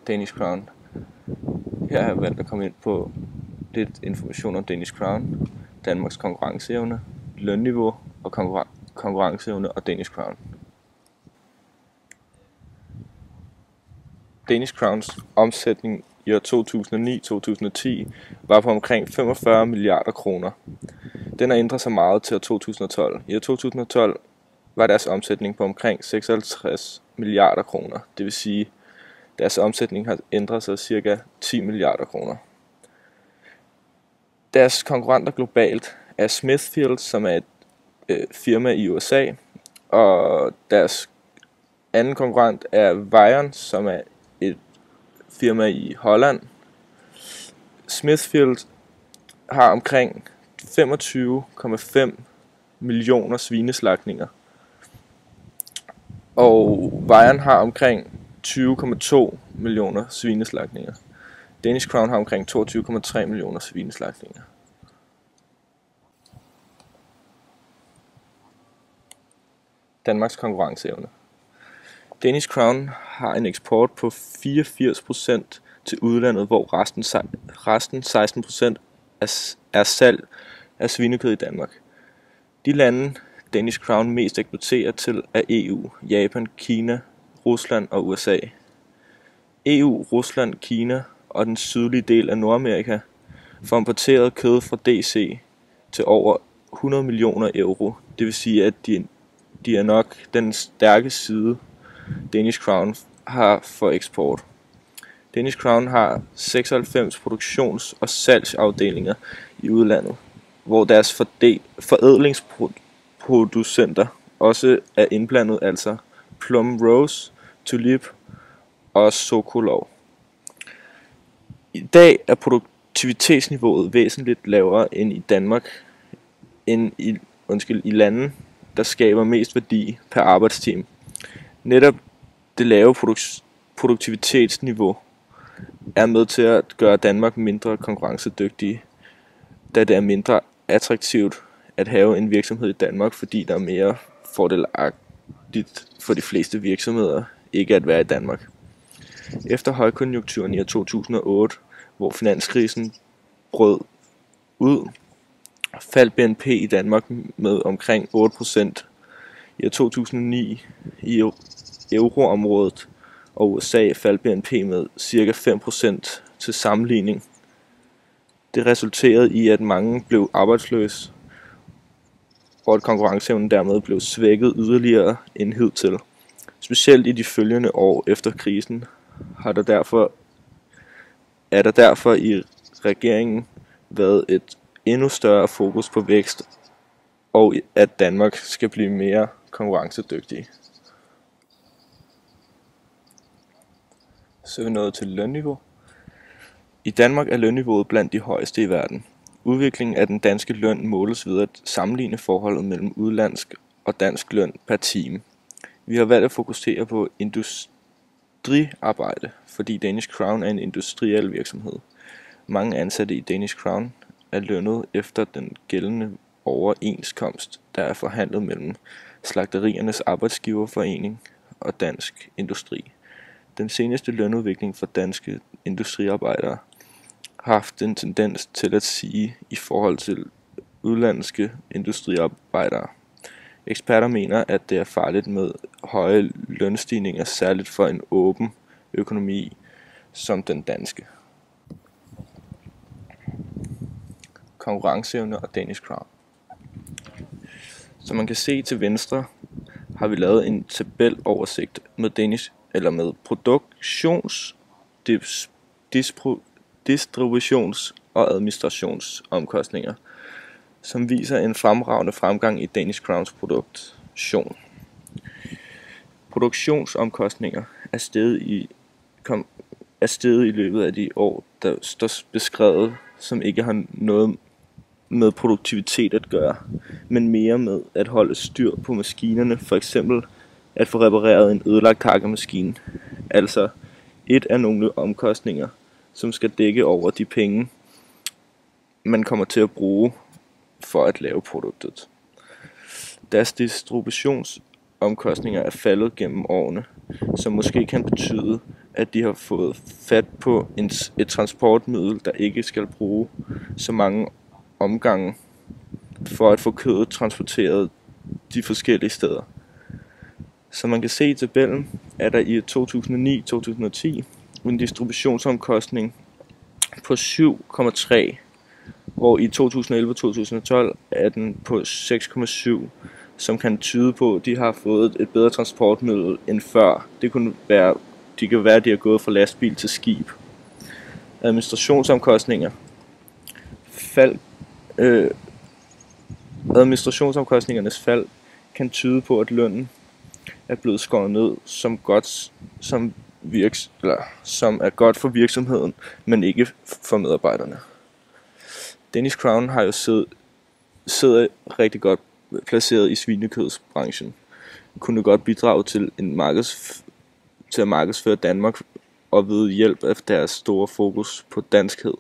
Danish Crown. Her har jeg valgt at komme ind på lidt information om Danish Crown, Danmarks konkurrenceevne, lønniveau og konkurrenceevne og Danish Crown. Danish Crowns omsætning i år 2009-2010 var på omkring 45 milliarder kroner. Den har ændret sig meget til år 2012. I år 2012 var deres omsætning på omkring 56 milliarder kroner. Det vil sige, at deres omsætning har ændret sig ca. 10 milliarder kroner. Deres konkurrenter globalt er Smithfield, som er et firma i USA, og deres anden konkurrent er Wiron, som er et firma i Holland. Smithfield har omkring 25,5 millioner svineslagtninger, og Wiron har omkring 20,2 millioner svineslagtninger. Danish Crown har omkring 22,3 millioner svineslagtninger. Danmarks konkurrenceevne. Danish Crown har en eksport på 84% til udlandet, hvor resten 16% er salg af svinekød i Danmark. De lande Danish Crown mest eksporterer til er EU, Japan, Kina, Rusland og USA. EU, Rusland, Kina og den sydlige del af Nordamerika får importeret kød fra DC til over 100 millioner euro. Det vil sige, at de er nok den stærke side, Danish Crown har for eksport. Danish Crown har 96 produktions- og salgsafdelinger i udlandet, hvor deres forædlingsproducenter også er indblandet, altså Plum Rose, Tulip og Sokolov. I dag er produktivitetsniveauet væsentligt lavere end i Danmark, i lande, der skaber mest værdi per arbejdstime. Netop det lave produktivitetsniveau er med til at gøre Danmark mindre konkurrencedygtige, da det er mindre attraktivt at have en virksomhed i Danmark, fordi der er mere fordelagtigt for de fleste virksomheder ikke at være i Danmark. Efter højkonjunkturen i 2008, hvor finanskrisen brød ud, faldt BNP i Danmark med omkring 8%. I 2009 i euroområdet og USA faldt BNP med ca. 5% til sammenligning. Det resulterede i, at mange blev arbejdsløse, og at konkurrenceevnen dermed blev svækket yderligere end hidtil. Specielt i de følgende år efter krisen er der derfor i regeringen været et endnu større fokus på vækst, og at Danmark skal blive mere konkurrencedygtig. Så er vi nået til lønniveau. I Danmark er lønniveauet blandt de højeste i verden. Udviklingen af den danske løn måles ved at sammenligne forholdet mellem udenlandsk og dansk løn per time. Vi har valgt at fokusere på industriarbejde, fordi Danish Crown er en industriel virksomhed. Mange ansatte i Danish Crown er lønnet efter den gældende overenskomst, der er forhandlet mellem Slagteriernes Arbejdsgiverforening og Dansk Industri. Den seneste lønudvikling for danske industriarbejdere har haft en tendens til at sige i forhold til udenlandske industriarbejdere. Eksperter mener, at det er farligt med høje lønstigninger, særligt for en åben økonomi som den danske. Konkurrenceevne og Danish Crown. Som man kan se til venstre, har vi lavet en tabeloversigt med produktions-, distributions- og administrationsomkostninger, som viser en fremragende fremgang i Danish Crowns produktion. Produktionsomkostninger er steget i løbet af de år, der står beskrevet, som ikke har noget med produktivitet at gøre, men mere med at holde styr på maskinerne, for eksempel at få repareret en ødelagt hakkemaskine. Altså et af nogle omkostninger, som skal dække over de penge, man kommer til at bruge for at lave produktet. Deres distributionsomkostninger er faldet gennem årene, som måske kan betyde, at de har fået fat på et transportmiddel, der ikke skal bruge så mange omgange for at få kødet transporteret de forskellige steder. Som man kan se i tabellen, er der i 2009-2010 en distributionsomkostning på 7,3, hvor i 2011-2012 er den på 6,7, som kan tyde på, at de har fået et bedre transportmiddel end før. Det kan være, at de har gået fra lastbil til skib. Administrationsomkostninger. Administrationsomkostningernes fald kan tyde på, at lønnen er blevet skåret ned, som er godt for virksomheden, men ikke for medarbejderne. Danish Crown har jo siddet rigtig godt placeret i svinekødsbranchen. Kunne godt bidrage til at markedsføre Danmark og ved hjælp af deres store fokus på danskhed.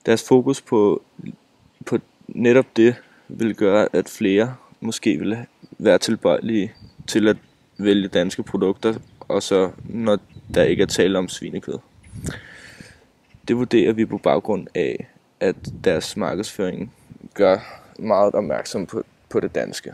Deres fokus på netop det vil gøre, at flere måske vil være tilbøjelige til at vælge danske produkter, og så når der ikke er tale om svinekød. Det vurderer vi på baggrund af, at deres markedsføring gør meget opmærksom på det danske.